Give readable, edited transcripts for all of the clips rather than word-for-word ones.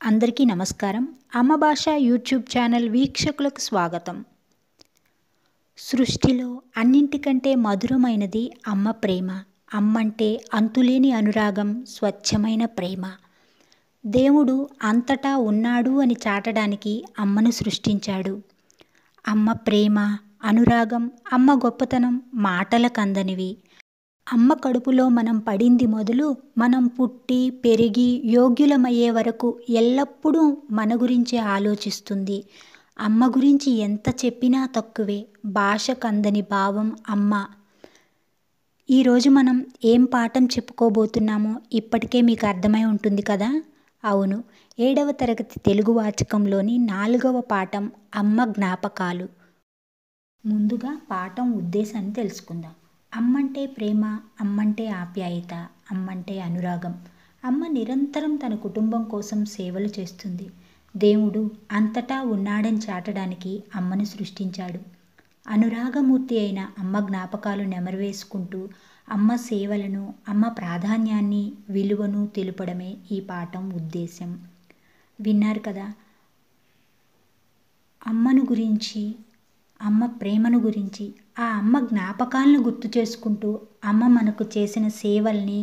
అందరికీ నమస్కారం. అమ్మ భాష యూట్యూబ్ ఛానల్ వీక్షకులకు స్వాగతం. సృష్టిలో అన్నింటికంటే మధురమైనది అమ్మ ప్రేమ. అమ్మంటే అంతులేని అనురాగం, స్వచ్ఛమైన ప్రేమ. దేవుడు అంతటా ఉన్నాడు అని చాటడానికి అమ్మను సృష్టించాడు. అమ్మ ప్రేమ, అనురాగం, అమ్మ గొప్పతనం మాటలకందనివి. అమ్మ కడుపులో మనం పడింది మొదలు మనం పుట్టి పెరిగి యోగ్యులమయ్యే వరకు ఎల్లప్పుడూ మన గురించే ఆలోచిస్తుంది. అమ్మ గురించి ఎంత చెప్పినా తక్కువే. భాషకందని భావం అమ్మ. ఈరోజు మనం ఏం పాఠం చెప్పుకోబోతున్నామో ఇప్పటికే మీకు అర్థమై ఉంటుంది కదా. అవును, 7వ తరగతి తెలుగు వాచకంలోని 4వ పాఠం అమ్మ జ్ఞాపకాలు. ముందుగా పాఠం ఉద్దేశాన్ని తెలుసుకుందాం. అమ్మంటే ప్రేమ, అమ్మంటే ఆప్యాయత, అమ్మంటే అనురాగం. అమ్మ నిరంతరం తన కుటుంబం కోసం సేవలు చేస్తుంది. దేవుడు అంతటా ఉన్నాడని చాటడానికి అమ్మను సృష్టించాడు. అనురాగమూర్తి అయిన అమ్మ జ్ఞాపకాలు నెమరువేసుకుంటూ అమ్మ సేవలను, అమ్మ ప్రాధాన్యాన్ని, విలువను తెలుపడమే ఈ పాఠం ఉద్దేశం. విన్నారు కదా, అమ్మను గురించి, అమ్మ ప్రేమను గురించి, ఆ అమ్మ జ్ఞాపకాలను గుర్తు చేసుకుంటూ అమ్మ మనకు చేసిన సేవల్ని,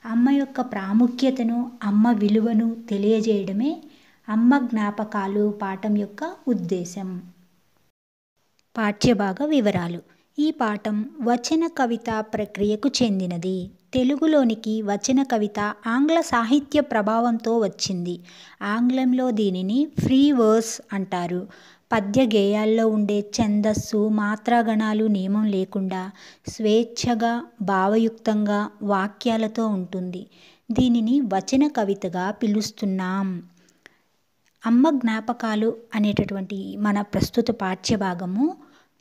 అమ్మ యొక్క ప్రాముఖ్యతను, అమ్మ విలువను తెలియజేయడమే అమ్మ జ్ఞాపకాలు పాఠం యొక్క ఉద్దేశం. పాఠ్యభాగ వివరాలు. ఈ పాఠం వచన కవిత ప్రక్రియకు చెందినది. తెలుగులోనికి వచన కవిత ఆంగ్ల సాహిత్య ప్రభావంతో వచ్చింది. ఆంగ్లంలో దీనిని ఫ్రీ వర్స్ అంటారు. పద్య గేయాల్లో ఉండే ఛందస్సు, మాత్రాగణాలు నియమం లేకుండా స్వేచ్ఛగా, భావయుక్తంగా వాక్యాలతో ఉంటుంది. దీనిని వచన కవితగా పిలుస్తున్నాం. అమ్మ జ్ఞాపకాలు అనేటటువంటి మన ప్రస్తుత పాఠ్యభాగము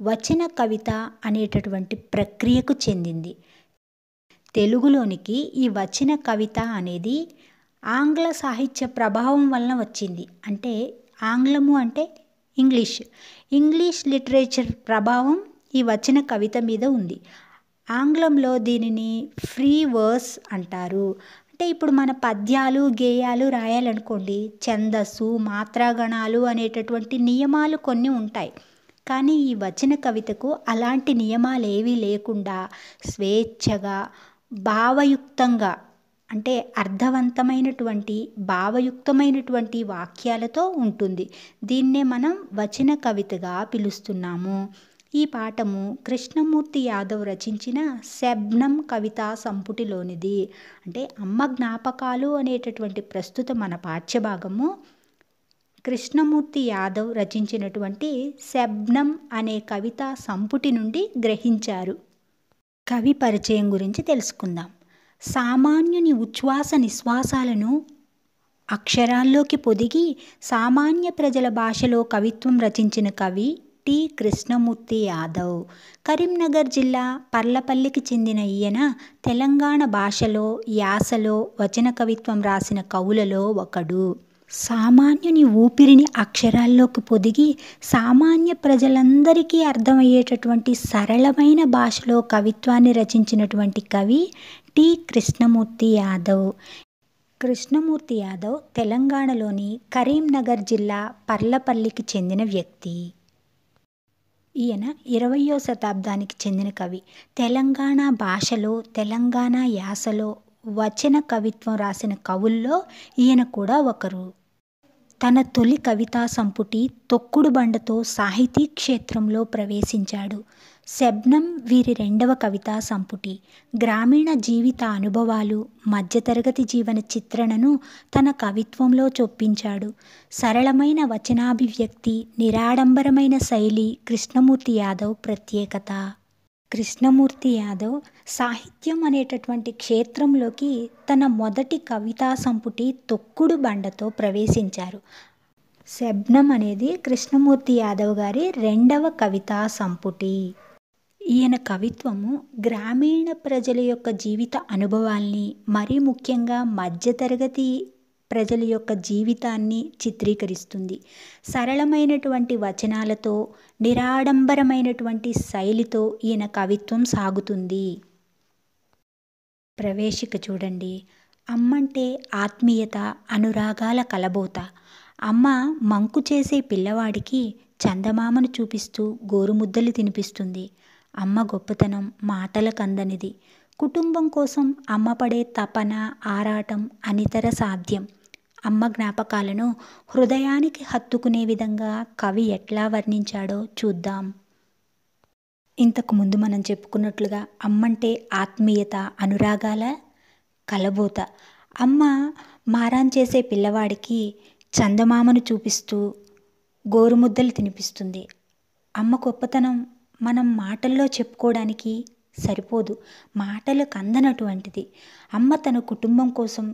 వచన కవిత అనేటటువంటి ప్రక్రియకు చెందింది. తెలుగులోనికి ఈ వచన కవిత అనేది ఆంగ్ల సాహిత్య ప్రభావం వలన వచ్చింది. అంటే ఆంగ్లము అంటే ఇంగ్లీష్ లిటరేచర్ ప్రభావం ఈ వచన కవిత మీద ఉంది. ఆంగ్లంలో దీనిని ఫ్రీ వర్స్ అంటారు. అంటే ఇప్పుడు మన పద్యాలు, గేయాలు రాయాలనుకోండి, ఛందస్సు, మాత్రాగణాలు అనేటటువంటి నియమాలు కొన్ని ఉంటాయి. కానీ ఈ వచన కవితకు అలాంటి నియమాలు ఏవీ లేకుండా స్వేచ్ఛగా, భావయుక్తంగా, అంటే అర్థవంతమైనటువంటి, భావయుక్తమైనటువంటి వాక్యాలతో ఉంటుంది. దీన్నే మనం వచన కవితగా పిలుస్తున్నాము. ఈ పాఠము కృష్ణమూర్తి యాదవ్ రచించిన శబ్నం కవితా సంపుటిలోనిది. అంటే అమ్మ జ్ఞాపకాలు అనేటటువంటి ప్రస్తుత మన పాఠ్యభాగము కృష్ణమూర్తి యాదవ్ రచించినటువంటి శబ్నం అనే కవితా సంపుటి నుండి గ్రహించారు. కవి పరిచయం గురించి తెలుసుకుందాం. సామాన్యుని ఉచ్ఛ్వాస నిశ్వాసాలను అక్షరాల్లోకి పొదిగి సామాన్య ప్రజల భాషలో కవిత్వం రచించిన కవి టి. కృష్ణమూర్తి యాదవ్. కరీంనగర్ జిల్లా పర్లపల్లికి చెందిన ఈయన తెలంగాణ భాషలో, యాసలో వచన కవిత్వం రాసిన కవులలో ఒకడు. సామాన్యుని ఊపిరిని అక్షరాల్లోకి పొదిగి సామాన్య ప్రజలందరికీ అర్థమయ్యేటటువంటి సరళమైన భాషలో కవిత్వాన్ని రచించినటువంటి కవి టి. కృష్ణమూర్తి యాదవ్. కృష్ణమూర్తి యాదవ్ తెలంగాణలోని కరీంనగర్ జిల్లా పర్లపల్లికి చెందిన వ్యక్తి. ఈయన 20వ శతాబ్దానికి చెందిన కవి. తెలంగాణ భాషలో, తెలంగాణ యాసలో వచన కవిత్వం రాసిన కవుల్లో ఈయన కూడా ఒకరు. తన తొలి కవితా సంపుటి తొక్కుడు బండతో సాహితీ క్షేత్రంలో ప్రవేశించాడు. శబ్నం వీరి 2వ కవితా సంపుటి. గ్రామీణ జీవిత అనుభవాలు, మధ్యతరగతి జీవన చిత్రణను తన కవిత్వంలో చొప్పించాడు. సరళమైన వచనాభివ్యక్తి, నిరాడంబరమైన శైలి కృష్ణమూర్తి యాదవ్ ప్రత్యేకత. కృష్ణమూర్తి యాదవ్ సాహిత్యం అనేటటువంటి క్షేత్రంలోకి తన మొదటి కవితా సంపుటి తొక్కుడు బండతో ప్రవేశించారు. శబ్నం అనేది కృష్ణమూర్తి యాదవ్ గారి 2వ కవితా సంపుటి. ఈయన కవిత్వము గ్రామీణ ప్రజల యొక్క జీవిత అనుభవాల్ని, మరీ ముఖ్యంగా మధ్యతరగతి ప్రజల యొక్క జీవితాన్ని చిత్రీకరిస్తుంది. సరళమైనటువంటి వచనాలతో, నిరాడంబరమైనటువంటి శైలితో ఈయన కవిత్వం సాగుతుంది. ప్రవేశిక చూడండి. అమ్మంటే ఆత్మీయత, అనురాగాల కలబోత. అమ్మ మంకు చేసే పిల్లవాడికి చందమామను చూపిస్తూ గోరుముద్దలు తినిపిస్తుంది. అమ్మ గొప్పతనం మాటలకందనిది. కుటుంబం కోసం అమ్మ పడే తపన, ఆరాటం అనితర సాధ్యం. అమ్మ జ్ఞాపకాలను హృదయానికి హత్తుకునే విధంగా కవి ఎట్లా వర్ణించాడో చూద్దాం. ఇంతకుముందు మనం చెప్పుకున్నట్లుగా అమ్మంటే ఆత్మీయత, అనురాగాల కలబోత. అమ్మ మారాన్ చేసే పిల్లవాడికి చందమామను చూపిస్తూ గోరుముద్దలు తినిపిస్తుంది. అమ్మ గొప్పతనం మనం మాటల్లో చెప్పుకోవడానికి సరిపోదు, మాటలకు అందనటువంటిది. అమ్మ తన కుటుంబం కోసం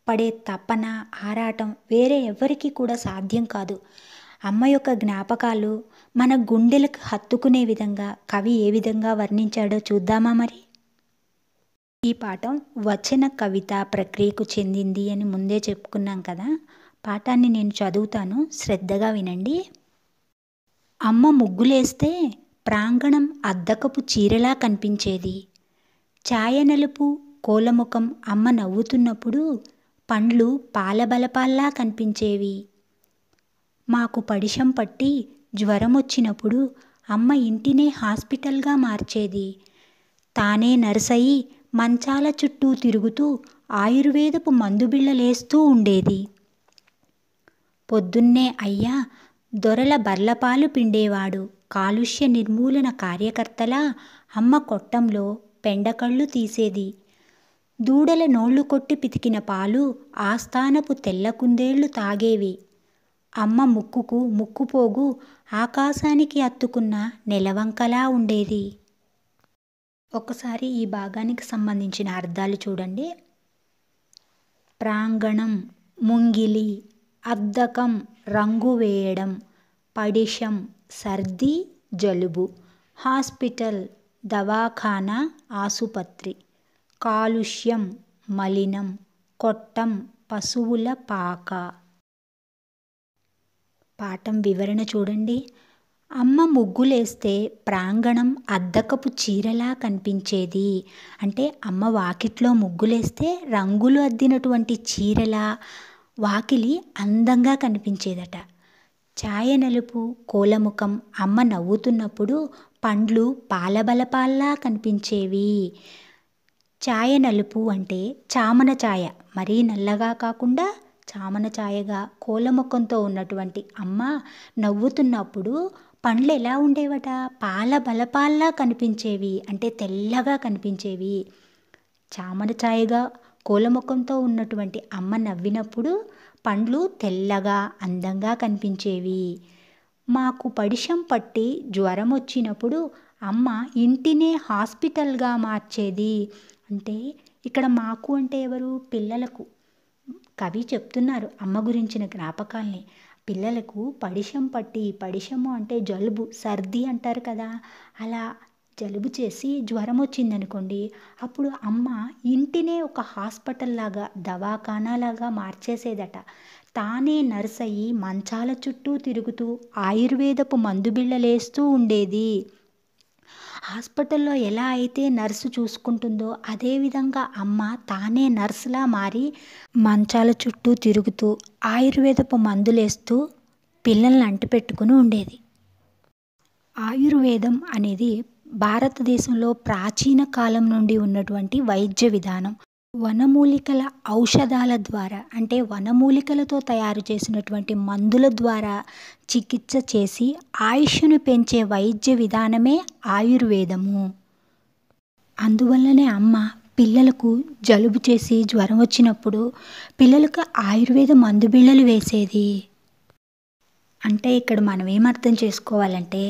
పడే తపన, ఆరాటం వేరే ఎవరికీ కూడా సాధ్యం కాదు. అమ్మ యొక్క జ్ఞాపకాలు మన గుండెలకు హత్తుకునే విధంగా కవి ఏ విధంగా వర్ణించాడో చూద్దామా మరి? ఈ పాఠం వచన కవిత ప్రక్రియకు చెందింది అని ముందే చెప్పుకున్నాం కదా. పాఠాన్ని నేను చదువుతాను, శ్రద్ధగా వినండి. అమ్మ ముగ్గులేస్తే ప్రాంగణం అద్దకపు చీరలా కనిపించేది. ఛాయ నలుపు కోలముఖం అమ్మ నవ్వుతున్నప్పుడు పండ్లు పాలబలపాల్లా కనిపించేవి. మాకు పడిశం పట్టి జ్వరం వచ్చినప్పుడు అమ్మ ఇంటినే హాస్పిటల్గా మార్చేది. తానే నర్సయి మంచాల చుట్టూ తిరుగుతూ ఆయుర్వేదపు మందుబిళ్ళలేస్తూ ఉండేది. పొద్దున్నే అయ్యా దొరల బర్లపాలు పిండేవాడు. కాలుష్య నిర్మూలన కార్యకర్తలా అమ్మ కొట్టంలో పెండకళ్ళు తీసేది. దూడల నోళ్లు కొట్టి పితికిన పాలు ఆస్థానపు తెల్ల కుందేళ్లు తాగేవి. అమ్మ ముక్కుకు ముక్కుపోగు ఆకాశానికి అత్తుకున్న నెలవంకలా ఉండేది. ఒకసారి ఈ భాగానికి సంబంధించిన అర్థాలు చూడండి. ప్రాంగణం ముంగిలి, అద్దకం రంగు వేయడం, పడిశం సర్ది జలుబు, హాస్పిటల్ దవాఖానా ఆసుపత్రి, కాలుష్యం మలినం, కొట్టం పశువుల పాక. పాఠం వివరణ చూడండి. అమ్మ ముగ్గులేస్తే ప్రాంగణం అద్దకపు చీరలా కనిపించేది. అంటే అమ్మ వాకిట్లో ముగ్గులేస్తే రంగులు అద్దినటువంటి చీరలా వాకిలి అందంగా కనిపించేదట. ఛాయ నలుపు కోలముఖం అమ్మ నవ్వుతున్నప్పుడు పండ్లు పాలబలపాల్లా కనిపించేవి. ఛాయ నలుపు అంటే చామన ఛాయ, మరీ నల్లగా కాకుండా చామన ఛాయగా కోలముఖంతో ఉన్నటువంటి అమ్మ నవ్వుతున్నప్పుడు పండ్లు ఎలా ఉండేవట? పాల బలపాల్లా కనిపించేవి, అంటే తెల్లగా కనిపించేవి. చామన ఛాయగా కోలముఖంతో ఉన్నటువంటి అమ్మ నవ్వినప్పుడు పండ్లు తెల్లగా అందంగా కనిపించేవి. మాకు పడిశం పట్టి జ్వరం వచ్చినప్పుడు అమ్మ ఇంటినే హాస్పిటల్గా మార్చేది. అంటే ఇక్కడ మాకు అంటే ఎవరు? పిల్లలకు. కవి చెప్తున్నారు అమ్మ గురించిన జ్ఞాపకాల్ని. పిల్లలకు పడిశం పట్టి, పడిశము అంటే జలుబు, సర్ది అంటారు కదా, అలా జలుబు చేసి జ్వరం వచ్చిందనుకోండి, అప్పుడు అమ్మ ఇంటినే ఒక హాస్పిటల్ లాగా, దవాఖానాలాగా మార్చేసేదట. తానే నర్సయి మంచాల చుట్టూ తిరుగుతూ ఆయుర్వేదపు మందుబిళ్ళలేస్తూ ఉండేది. హాస్పిటల్లో ఎలా అయితే నర్సు చూసుకుంటుందో అదేవిధంగా అమ్మ తానే నర్సులా మారి మంచాల చుట్టూ తిరుగుతూ ఆయుర్వేదపు మందులేస్తూ పిల్లల్ని అంటిపెట్టుకుని ఉండేది. ఆయుర్వేదం అనేది భారతదేశంలో ప్రాచీన కాలం నుండి ఉన్నటువంటి వైద్య విధానం. వనమూలికల ఔషధాల ద్వారా, అంటే వనమూలికలతో తయారు చేసినటువంటి మందుల ద్వారా చికిత్స చేసి ఆయుష్ను పెంచే వైద్య విధానమే ఆయుర్వేదము. అందువల్లనే అమ్మ పిల్లలకు జలుబు చేసి జ్వరం వచ్చినప్పుడు పిల్లలకు ఆయుర్వేద మందు బిళ్ళలు వేసేది. అంటే ఇక్కడ మనం ఏమర్థం చేసుకోవాలంటే,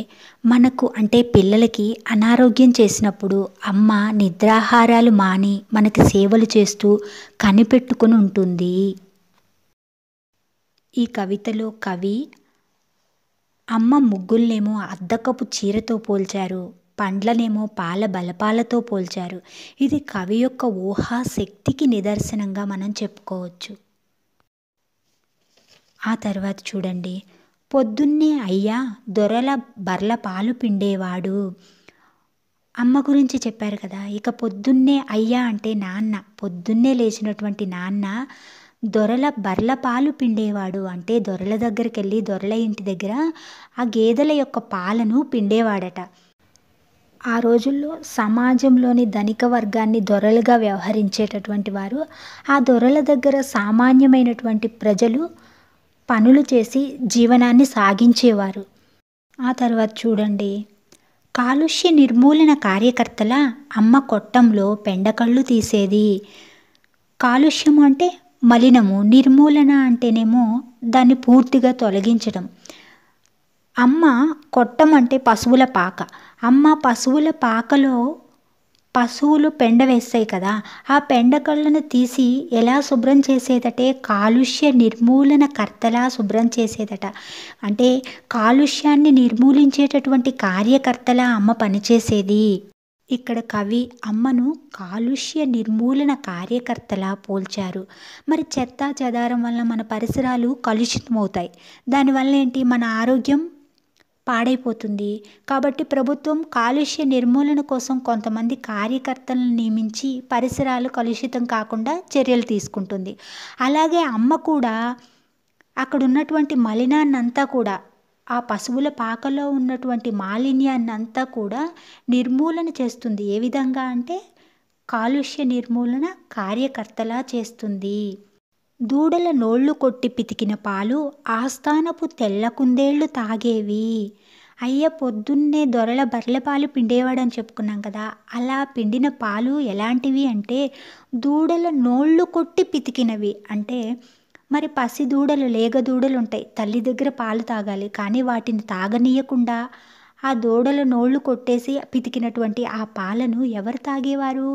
మనకు అంటే పిల్లలకి అనారోగ్యం చేసినప్పుడు అమ్మ నిద్రాహారాలు మాని మనకి సేవలు చేస్తూ కనిపెట్టుకుని ఉంటుంది. ఈ కవితలో కవి అమ్మ ముగ్గులనేమో అద్దకపు చీరతో పోల్చారు, పండ్లనేమో పాల బలపాలతో పోల్చారు. ఇది కవి యొక్క ఊహాశక్తికి నిదర్శనంగా మనం చెప్పుకోవచ్చు. ఆ తర్వాత చూడండి, పొద్దున్నే అయ్యా దొరల బర్ల పాలు పిండేవాడు. అమ్మ గురించి చెప్పారు కదా. ఇక పొద్దున్నే అయ్యా అంటే నాన్న, పొద్దున్నే లేచినటువంటి నాన్న దొరల బర్ల పాలు పిండేవాడు. అంటే దొరల దగ్గరికెళ్ళి దొరల ఇంటి దగ్గర ఆ గేదెల యొక్క పాలను పిండేవాడట. ఆ రోజుల్లో సమాజంలోని ధనిక వర్గాన్ని దొరలుగా వ్యవహరించేటటువంటి వారు. ఆ దొరల దగ్గర సామాన్యమైనటువంటి ప్రజలు పనులు చేసి జీవనాన్ని సాగించేవారు. ఆ తర్వాత చూడండి, కాలుష్య నిర్మూలన కార్యకర్తల అమ్మ కొట్టంలో పెండకళ్ళు తీసేది. కాలుష్యము అంటే మలినము, నిర్మూలన అంటేనేమో దాన్ని పూర్తిగా తొలగించడం. అమ్మ కొట్టం అంటే పశువుల పాక. అమ్మ పశువుల పాకలో పశువులు పెండ వేస్తాయి కదా, ఆ పెండకళ్ళను తీసి ఎలా శుభ్రం చేసేదటే కాలుష్య నిర్మూలన కర్తలా శుభ్రం చేసేదట. అంటే కాలుష్యాన్ని నిర్మూలించేటటువంటి కార్యకర్తలా అమ్మ పనిచేసేది. ఇక్కడ కవి అమ్మను కాలుష్య నిర్మూలన కార్యకర్తలా పోల్చారు. మరి చెత్త చెదారం వల్ల మన పరిసరాలు కలుషితమవుతాయి. దానివల్ల ఏంటి, మన ఆరోగ్యం పాడైపోతుంది. కాబట్టి ప్రభుత్వం కాలుష్య నిర్మూలన కోసం కొంతమంది కార్యకర్తలను నియమించి పరిసరాలు కలుషితం కాకుండా చర్యలు తీసుకుంటుంది. అలాగే అమ్మ కూడా అక్కడ ఉన్నటువంటి మలినాన్నంతా కూడా, ఆ పశువుల పాకలో ఉన్నటువంటి మాలిన్యాన్నంతా కూడా నిర్మూలన చేస్తుంది. ఏ విధంగా అంటే కాలుష్య నిర్మూలన కార్యకర్తలా చేస్తుంది. దూడల నోళ్లు కొట్టి పితికిన పాలు ఆస్థానపు తెల్ల కుందేళ్లు తాగేవి. అయ్య పొద్దున్నే దొరల బర్రెల పాలు పిండేవాడని చెప్పుకున్నాం కదా. అలా పిండిన పాలు ఎలాంటివి అంటే దూడల నోళ్లు కొట్టి పితికినవి. అంటే మరి పసి దూడలు, లేగ దూడలు ఉంటాయి, తల్లి దగ్గర పాలు తాగాలి, కానీ వాటిని తాగనీయకుండా ఆ దూడల నోళ్లు కొట్టేసి పితికినటువంటి ఆ పాలను ఎవరు తాగేవారు?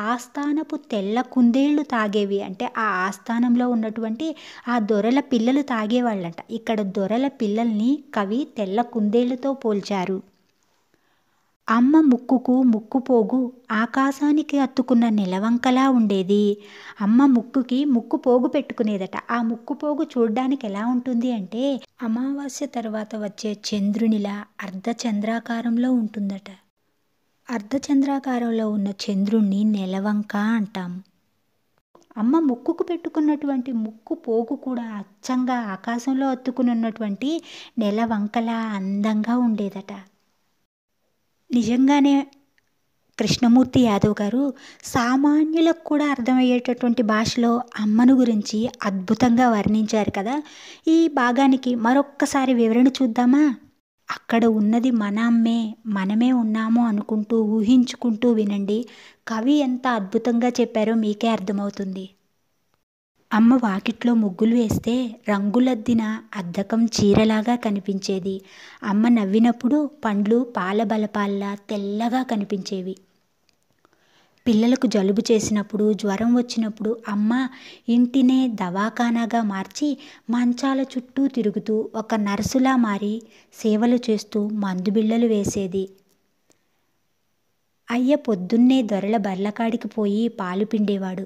ఆస్థానపు తెల్ల కుందేళ్లు తాగేవి. అంటే ఆ ఆస్థానంలో ఉన్నటువంటి ఆ దొరల పిల్లలు తాగేవాళ్ళంట. ఇక్కడ దొరల పిల్లల్ని కవి తెల్ల కుందేళ్లతో పోల్చారు. అమ్మ ముక్కుకు ముక్కుపోగు ఆకాశానికి అత్తుకున్న నెలవంకలా ఉండేది. అమ్మ ముక్కుకి ముక్కు పోగు పెట్టుకునేదట. ఆ ముక్కు పోగు చూడ్డానికి ఎలా ఉంటుంది అంటే అమావాస్య తర్వాత వచ్చే చంద్రునిలా అర్ధచంద్రాకారంలో ఉంటుందట. అర్ధచంద్రాకారంలో ఉన్న చంద్రుణ్ణి నెలవంక అంటాము. అమ్మ ముక్కుకు పెట్టుకున్నటువంటి ముక్కు పోగు కూడా అచ్చంగా ఆకాశంలో అత్తుకుని ఉన్నటువంటి నెలవంకలా అందంగా ఉండేదట. నిజంగానే కృష్ణమూర్తి యాదవ్ గారు సామాన్యులకు కూడా అర్థమయ్యేటటువంటి భాషలో అమ్మను గురించి అద్భుతంగా వర్ణించారు కదా. ఈ భాగానికి మరొక్కసారి వివరణ చూద్దామా? అక్కడ ఉన్నది మన అమ్మే, మనమే ఉన్నాము అనుకుంటూ ఊహించుకుంటూ వినండి. కవి ఎంత అద్భుతంగా చెప్పారో మీకే అర్థమవుతుంది. అమ్మ వాకిట్లో ముగ్గులు వేస్తే రంగులద్దిన అద్దకం చీరలాగా కనిపించేది. అమ్మ నవ్వినప్పుడు పండ్లు పాల బలపాల్లా తెల్లగా కనిపించేవి. పిల్లలకు జలుబు చేసినప్పుడు, జ్వరం వచ్చినప్పుడు అమ్మ ఇంటినే దవాఖానాగా మార్చి మంచాల చుట్టూ తిరుగుతూ ఒక నర్సులా మారి సేవలు చేస్తూ మందు బిళ్ళలు వేసేది. అయ్య పొద్దున్నే దొరల బర్లకాడికి పోయి పాలు పిండేవాడు.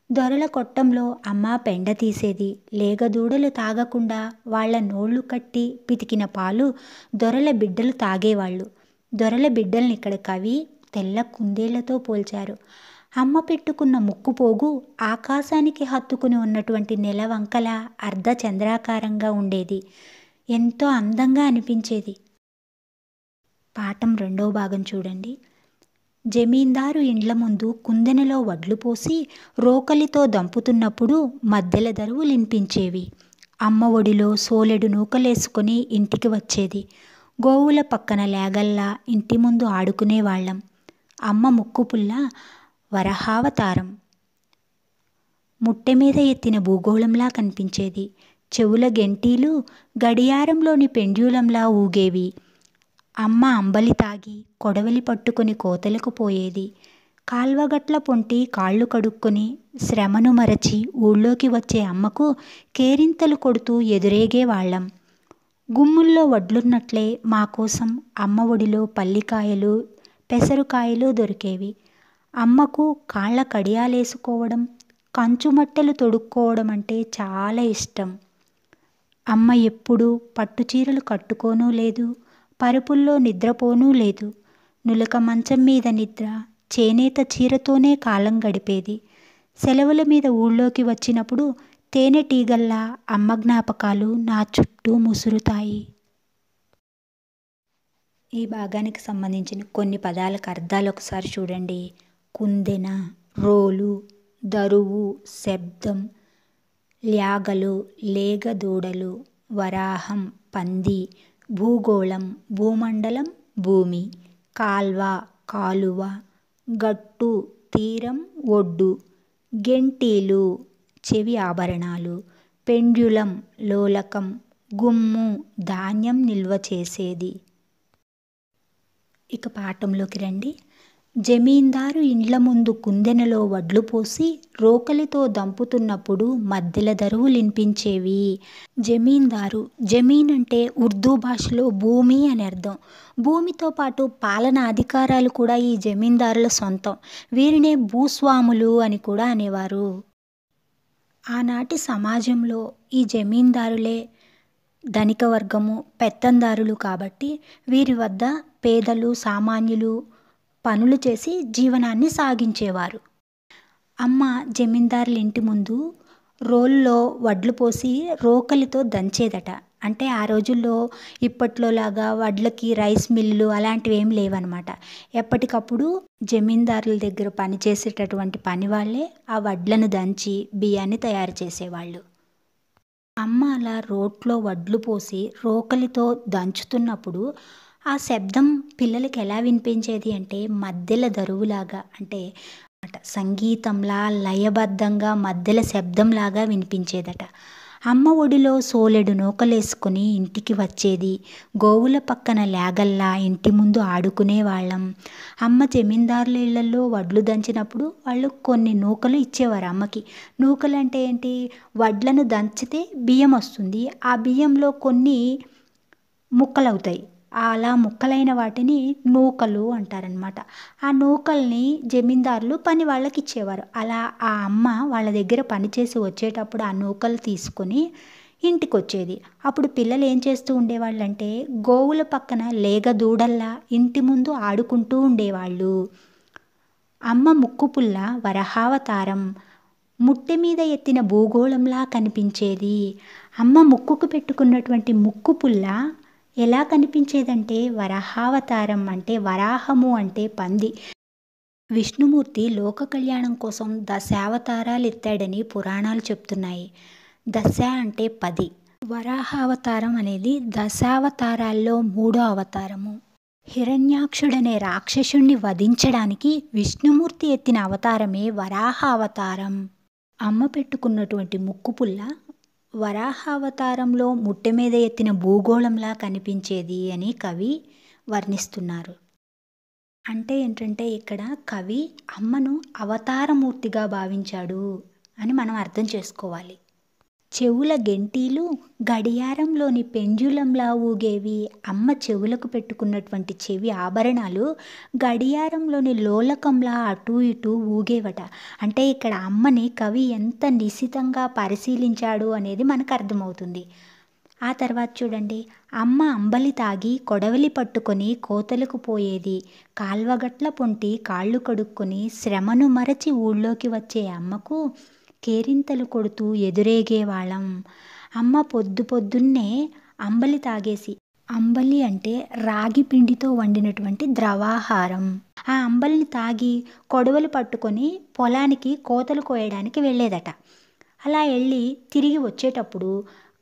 దొరల కొట్టంలో అమ్మ పెండ తీసేది. లేగదూడలు తాగకుండా వాళ్ళ నోళ్లు కట్టి పితికిన పాలు దొరల బిడ్డలు తాగేవాళ్ళు. దొరల బిడ్డల్ని ఇక్కడ కవి తెల్ల కుందేళ్లతో పోల్చారు. అమ్మ పెట్టుకున్న ముక్కు పోగు ఆకాశానికి హత్తుకుని ఉన్నటువంటి నెలవంకల అర్ధచంద్రాకారంగా ఉండేది. ఎంతో అందంగా అనిపించేది. పాఠం 2వ భాగం చూడండి. జమీందారు ఇండ్ల ముందు కుందెనలో వడ్లు పోసి రోకలితో దంపుతున్నప్పుడు మద్దెల దరువులు వినిపించేవి. అమ్మ ఒడిలో సోలెడు నూకలేసుకొని ఇంటికి వచ్చేది. గోవుల పక్కన లేగల్లా ఇంటి ముందు ఆడుకునేవాళ్ళం. అమ్మ ముక్కుపుల్ల వరహావతారం. ముట్టె మీద ఎత్తిన భూగోళంలా కనిపించేది. చెవుల గెంటీలు గడియారంలోని పెండ్యూలంలా ఊగేవి. అమ్మ అంబలి తాగి కొడవలి పట్టుకొని కోతలకు పోయేది. కాల్వగట్ల పొంటి కాళ్ళు కడుక్కొని శ్రమను మరచి ఊళ్ళోకి వచ్చే అమ్మకు కేరింతలు కొడుతూ ఎదురేగేవాళ్ళం. గుమ్ముల్లో వడ్లున్నట్లే మా కోసం అమ్మ ఒడిలో పల్లికాయలు, పెసరుకాయలు దొరికేవి. అమ్మకు కాళ్ళ కడియాలేసుకోవడం, కంచుమట్టెలు తొడుక్కోవడం అంటే చాలా ఇష్టం. అమ్మ ఎప్పుడూ పట్టుచీరలు కట్టుకోనూ లేదు, పరుపుల్లో నిద్రపోనూ లేదు. నులక మంచం మీద నిద్ర, చేనేత చీరతోనే కాలం గడిపేది. సెలవుల మీద ఊళ్ళోకి వచ్చినప్పుడు తేనెటీగల్లా అమ్మ జ్ఞాపకాలు నా చుట్టూ ముసురుతాయి. ఈ భాగానికి సంబంధించిన కొన్ని పదాలకు అర్థాలు ఒకసారి చూడండి. కుందెన, రోలు, దరువు, శబ్దం, ల్యాగలు, లేగదూడలు, వరాహం, పంది, భూగోళం, భూమండలం, భూమి, కాల్వ, కాలువ, గట్టు, తీరం, ఒడ్డు, గెంటీలు, చెవి ఆభరణాలు, పెండ్యులం, లోలకం, గుమ్ము, ధాన్యం నిల్వ చేసేది. ఇక పాఠంలోకి రండి. జమీందారు ఇండ్ల ముందు కుందెనలో వడ్లు పోసి రోకలితో దంపుతున్నప్పుడు మద్దెల దరువులినిపించేవి. జమీందారు, జమీన్ అంటే ఉర్దూ భాషలో భూమి అని అర్థం. భూమితో పాటు పాలనా అధికారాలు కూడా ఈ జమీందారుల సొంతం. వీరినే భూస్వాములు అని కూడా అనేవారు. ఆనాటి సమాజంలో ఈ జమీందారులే ధనిక వర్గము, పెత్తందారులు కాబట్టి వీరి వద్ద పేదలు, సామాన్యులు పనులు చేసి జీవనాన్ని సాగించేవారు. అమ్మ జమీందారుల ఇంటి ముందు రోల్లో వడ్లు పోసి రోకలితో దంచేదట. అంటే ఆ రోజుల్లో ఇప్పట్లోలాగా వడ్లకి రైస్ మిల్లు అలాంటివి ఏం లేవన్నమాట. ఎప్పటికప్పుడు జమీందారుల దగ్గర పనిచేసేటటువంటి పని వాళ్ళే ఆ వడ్లను దంచి బియ్యాన్ని తయారు చేసేవాళ్ళు. అమ్మ అలా రోట్లో వడ్లు పోసి రోకలితో దంచుతున్నప్పుడు ఆ శబ్దం పిల్లలకి ఎలా వినిపించేది అంటే మద్దెల దరువులాగా, అంటే సంగీతంలా లయబద్ధంగా మద్దెల శబ్దంలాగా వినిపించేదట. అమ్మ ఒడిలో సోలెడు నూకలేసుకొని ఇంటికి వచ్చేది. గోవుల పక్కన లేగల్లా ఇంటి ముందు ఆడుకునేవాళ్ళం. అమ్మ జమీందారుల ఇళ్లలో వడ్లు దంచినప్పుడు వాళ్ళు కొన్ని నూకలు ఇచ్చేవారు అమ్మకి. నూకలు అంటే ఏంటి? వడ్లను దంచితే బియ్యం వస్తుంది. ఆ బియ్యంలో కొన్ని ముక్కలవుతాయి. అలా ముక్కలైన వాటిని నూకలు అంటారనమాట. ఆ నూకల్ని జమీందారులు పని వాళ్ళకి ఇచ్చేవారు. అలా ఆ అమ్మ వాళ్ళ దగ్గర పనిచేసి వచ్చేటప్పుడు ఆ నూకలు తీసుకొని ఇంటికి వచ్చేది. అప్పుడు పిల్లలు ఏం చేస్తూ ఉండేవాళ్ళంటే గోవుల పక్కన లేగ దూడల్లా ఇంటి ముందు ఆడుకుంటూ ఉండేవాళ్ళు. అమ్మ ముక్కుపుల్ల వరహావతారం ముట్టె మీద ఎత్తిన భూగోళంలా కనిపించేది. అమ్మ ముక్కుకు పెట్టుకున్నటువంటి ముక్కు పుల్ల ఎలా కనిపించేదంటే వరాహావతారం, అంటే వరాహము అంటే పంది. విష్ణుమూర్తి లోక కళ్యాణం కోసం దశావతారాలు ఎత్తాడని పురాణాలు చెప్తున్నాయి. దశ అంటే 10. వరాహావతారం అనేది దశావతారాల్లో 3వ అవతారము. హిరణ్యాక్షుడనే రాక్షసుణ్ణి వధించడానికి విష్ణుమూర్తి ఎత్తిన అవతారమే వరాహావతారం. అమ్మ పెట్టుకున్నటువంటి ముక్కు పుల్ల వరాహావతారంలో ముట్టె మీద ఎత్తిన భూగోళంలా కనిపించేది అని కవి వర్ణిస్తున్నారు. అంటే ఏంటంటే ఇక్కడ కవి అమ్మను అవతారమూర్తిగా భావించాడు అని మనం అర్థం చేసుకోవాలి. చెవుల గెంటీలు గడియారంలోని పెండ్యులంలా ఊగేవి. అమ్మ చెవులకు పెట్టుకున్నటువంటి చెవి ఆభరణాలు గడియారంలోని లోలకంలా అటూ ఇటూ ఊగేవట. అంటే ఇక్కడ అమ్మని కవి ఎంత నిశితంగా పరిశీలించాడు అనేది మనకు అర్థమవుతుంది. ఆ తర్వాత చూడండి, అమ్మ అంబలి తాగి కొడవలి పట్టుకొని కోతలకు పోయేది. కాల్వగట్ల పొంటి కాళ్ళు కడుక్కొని శ్రమను మరచి ఊళ్ళోకి వచ్చే అమ్మకు కేరింతలు కొడుతూ ఎదురేగేవాళ్ళం. అమ్మ పొద్దున్నే అంబలి తాగేసి, అంబలి అంటే రాగి పిండితో వండినటువంటి ద్రవాహారం. ఆ అంబలిని తాగి కొడవలు పట్టుకొని పొలానికి కోతలు కోయడానికి వెళ్ళేదట. అలా వెళ్ళి తిరిగి వచ్చేటప్పుడు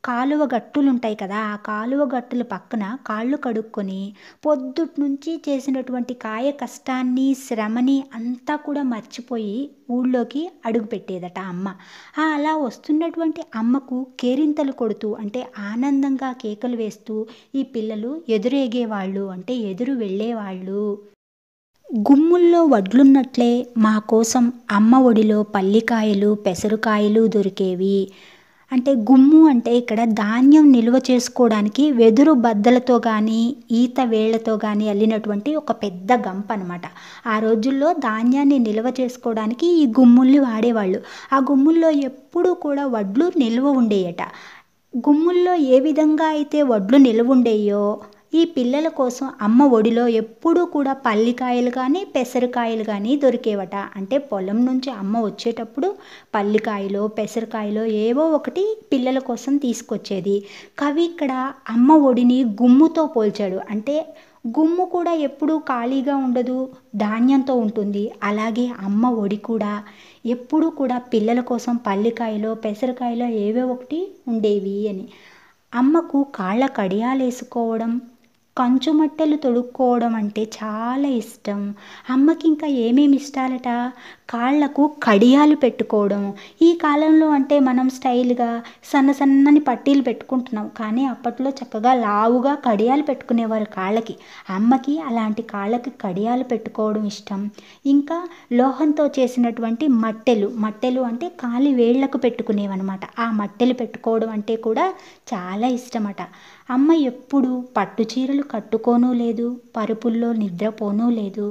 కాలువ గట్టులుంటాయి కదా, ఆ కాలువ గట్టుల పక్కన కాళ్ళు కడుక్కొని పొద్దుటి నుంచి చేసినటువంటి కాయ కష్టాన్ని, శ్రమని అంతా కూడా మర్చిపోయి ఊళ్ళోకి అడుగు పెట్టేదట అమ్మ. అలా వస్తున్నటువంటి అమ్మకు కేరింతలు కొడుతూ, అంటే ఆనందంగా కేకలు వేస్తూ ఈ పిల్లలు ఎదురేగేవాళ్ళు, అంటే ఎదురు వెళ్ళేవాళ్ళు. గుమ్ముల్లో వడ్లున్నట్లే మా కోసం అమ్మ ఒడిలో పల్లికాయలు, పెసరుకాయలు దొరికేవి. అంటే గుమ్ము అంటే ఇక్కడ ధాన్యం నిల్వ చేసుకోవడానికి వెదురు బద్దలతో కానీ ఈత వేళ్లతో కానీ అల్లినటువంటి ఒక పెద్ద గంప అనమాట. ఆ రోజుల్లో ధాన్యాన్ని నిల్వ చేసుకోవడానికి ఈ గుమ్ముల్ని వాడేవాళ్ళు. ఆ గుమ్ముల్లో ఎప్పుడూ కూడా వడ్లు నిల్వ ఉండేయట. గుమ్ముల్లో ఏ విధంగా అయితే వడ్లు నిల్వ ఉండేయో ఈ పిల్లల కోసం అమ్మ ఒడిలో ఎప్పుడూ కూడా పల్లికాయలు కానీ పెసరకాయలు కానీ దొరికేవట. అంటే పొలం నుంచి అమ్మ వచ్చేటప్పుడు పల్లికాయలో పెసరకాయలో ఏవో ఒకటి పిల్లల కోసం తీసుకొచ్చేది. కవి ఇక్కడ అమ్మ ఒడిని గుమ్ముతో పోల్చాడు. అంటే గుమ్ము కూడా ఎప్పుడూ ఖాళీగా ఉండదు, ధాన్యంతో ఉంటుంది. అలాగే అమ్మ ఒడి కూడా ఎప్పుడూ కూడా పిల్లల కోసం పల్లికాయలో పెసరకాయలో ఏవో ఒకటి ఉండేవి అని. అమ్మకు కాళ్ళ కడియాలేసుకోవడం, కంచుమట్టెలు తొడుక్కోవడం అంటే చాలా ఇష్టం. అమ్మకి ఇంకా ఏమేమి ఇష్టాలట, కాళ్ళకు కడియాలు పెట్టుకోవడం. ఈ కాలంలో అంటే మనం స్టైల్గా సన్నని పట్టీలు పెట్టుకుంటున్నాం, కానీ అప్పట్లో చక్కగా లావుగా కడియాలు పెట్టుకునేవారు కాళ్ళకి. అమ్మకి అలాంటి కాళ్ళకి కడియాలు పెట్టుకోవడం ఇష్టం. ఇంకా లోహంతో చేసినటువంటి మట్టెలు అంటే కాలి వేళ్లకు పెట్టుకునేవన్నమాట. ఆ మట్టెలు పెట్టుకోవడం అంటే కూడా చాలా ఇష్టమట. అమ్మ ఎప్పుడు పట్టు చీరలు కట్టుకోనూ లేదు, పరుపుల్లో నిద్రపోనూ లేదు.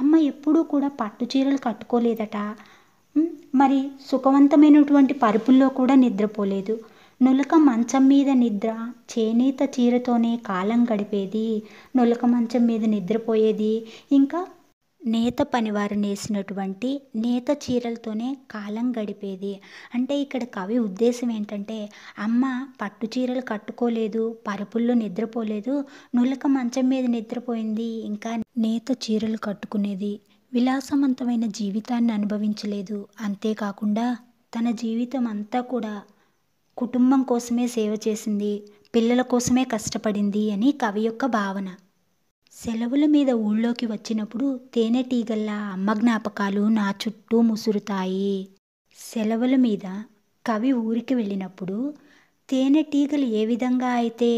అమ్మ ఎప్పుడూ కూడా పట్టు చీరలు కట్టుకోలేదట. మరి సుఖవంతమైనటువంటి పరుపుల్లో కూడా నిద్రపోలేదు. నులక మంచం మీద నిద్ర, చేనేత చీరతోనే కాలం గడిపేది. నులక మంచం మీద నిద్రపోయేది. ఇంకా నేత పనివారు నేసినటువంటి నేత చీరలతోనే కాలం గడిపేది. అంటే ఇక్కడ కవి ఉద్దేశం ఏంటంటే, అమ్మ పట్టు చీరలు కట్టుకోలేదు, పరుపుల్లో నిద్రపోలేదు, నులక మంచం మీద నిద్రపోయింది, ఇంకా నేత చీరలు కట్టుకునేది, విలాసవంతమైన జీవితాన్ని అనుభవించలేదు. అంతేకాకుండా తన జీవితం అంతా కూడా కుటుంబం కోసమే సేవ చేసింది, పిల్లల కోసమే కష్టపడింది అని కవి యొక్క భావన. సెలవుల మీద ఊళ్ళోకి వచ్చినప్పుడు తేనెటీగల్లా అమ్మ జ్ఞాపకాలు నా చుట్టూ ముసురుతాయి. సెలవుల మీద కవి ఊరికి వెళ్ళినప్పుడు తేనెటీగలు ఏ విధంగా అయితే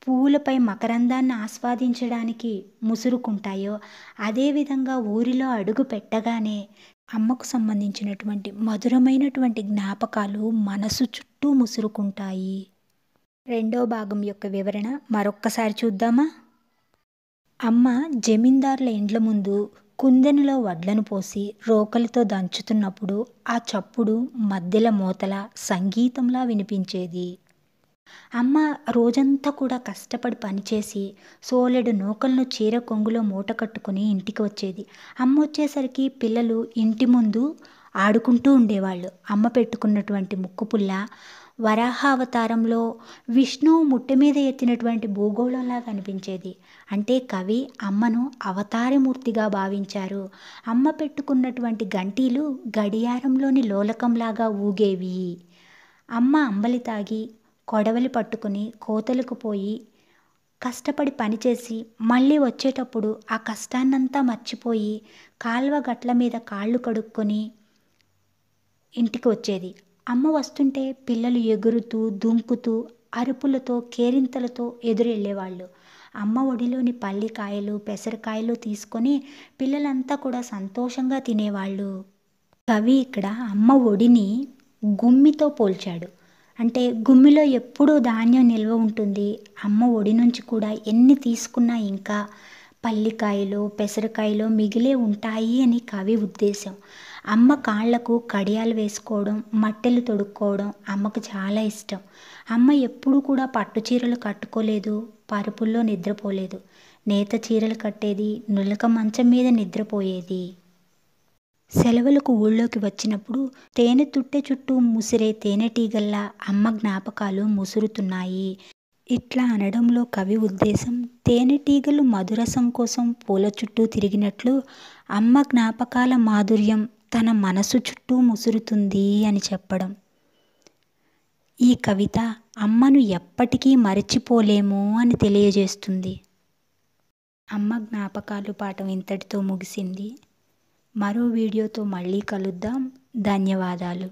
పువ్వులపై మకరందాన్ని ఆస్వాదించడానికి ముసురుకుంటాయో, అదేవిధంగా ఊరిలో అడుగు పెట్టగానే అమ్మకు సంబంధించినటువంటి మధురమైనటువంటి జ్ఞాపకాలు మనసు చుట్టూ ముసురుకుంటాయి. రెండో భాగం యొక్క వివరణ మరొక్కసారి చూద్దామా? అమ్మ జమీందారుల ఇండ్ల ముందు కుందెనలో వడ్లను పోసి రోకలితో దంచుతున్నప్పుడు ఆ చప్పుడు మధ్యల మోతల సంగీతంలా వినిపించేది. అమ్మ రోజంతా కూడా కష్టపడి పనిచేసి సోలెడు నూకలను చీర కొంగులో మూట కట్టుకుని ఇంటికి వచ్చేది. అమ్మ వచ్చేసరికి పిల్లలు ఇంటి ముందు ఆడుకుంటూ ఉండేవాళ్ళు. అమ్మ పెట్టుకున్నటువంటి ముక్కుపుల్ల వరాహావతారంలో విష్ణువు ముట్టె మీద ఎత్తినటువంటి భూగోళంలా కనిపించేది. అంటే కవి అమ్మను అవతారమూర్తిగా భావించారు. అమ్మ పెట్టుకున్నటువంటి గంటీలు గడియారంలోని లోలకంలాగా ఊగేవి. అమ్మ అంబలి తాగి కొడవలి పట్టుకుని కోతలకు పోయి కష్టపడి పనిచేసి మళ్ళీ వచ్చేటప్పుడు ఆ కష్టాన్నంతా మర్చిపోయి కాల్వ గట్ల మీద కాళ్ళు కడుక్కొని ఇంటికి వచ్చేది. అమ్మ వస్తుంటే పిల్లలు ఎగురుతూ దుంకుతూ అరుపులతో కేరింతలతో ఎదురెళ్ళేవాళ్ళు. అమ్మ ఒడిలోని పల్లికాయలు పెసరకాయలు తీసుకొని పిల్లలంతా కూడా సంతోషంగా తినేవాళ్ళు. కవి ఇక్కడ అమ్మ ఒడిని గుమ్మితో పోల్చాడు. అంటే గుమ్మిలో ఎప్పుడూ ధాన్యం నిల్వ ఉంటుంది. అమ్మ ఒడి నుంచి కూడా ఎన్ని తీసుకున్నా ఇంకా పల్లికాయలు పెసరకాయలు మిగిలే ఉంటాయి అని కవి ఉద్దేశం. అమ్మ కాళ్లకు కడియాలు వేసుకోవడం, మట్టెలు తొడుక్కోవడం అమ్మకు చాలా ఇష్టం. అమ్మ ఎప్పుడూ కూడా పట్టు చీరలు కట్టుకోలేదు, పరుపుల్లో నిద్రపోలేదు. నేత చీరలు కట్టేది, నులక మంచం మీద నిద్రపోయేది. సెలవులకు ఊళ్ళోకి వచ్చినప్పుడు తేనె తుట్టె చుట్టూ ముసిరే తేనెటీగల్లా అమ్మ జ్ఞాపకాలు ముసురుతున్నాయి. ఇట్లా అనడంలో కవి ఉద్దేశం తేనెటీగలు మధురసం కోసం పూల చుట్టూ తిరిగినట్లు అమ్మ జ్ఞాపకాల మాధుర్యం తన మనసు చుట్టూ ముసురుతుంది అని చెప్పడం. ఈ కవిత అమ్మను ఎప్పటికీ మరచిపోలేము అని తెలియజేస్తుంది. అమ్మ జ్ఞాపకాలు పాఠం ఇంతటితో ముగిసింది. మరో వీడియోతో మళ్ళీ కలుద్దాం. ధన్యవాదాలు.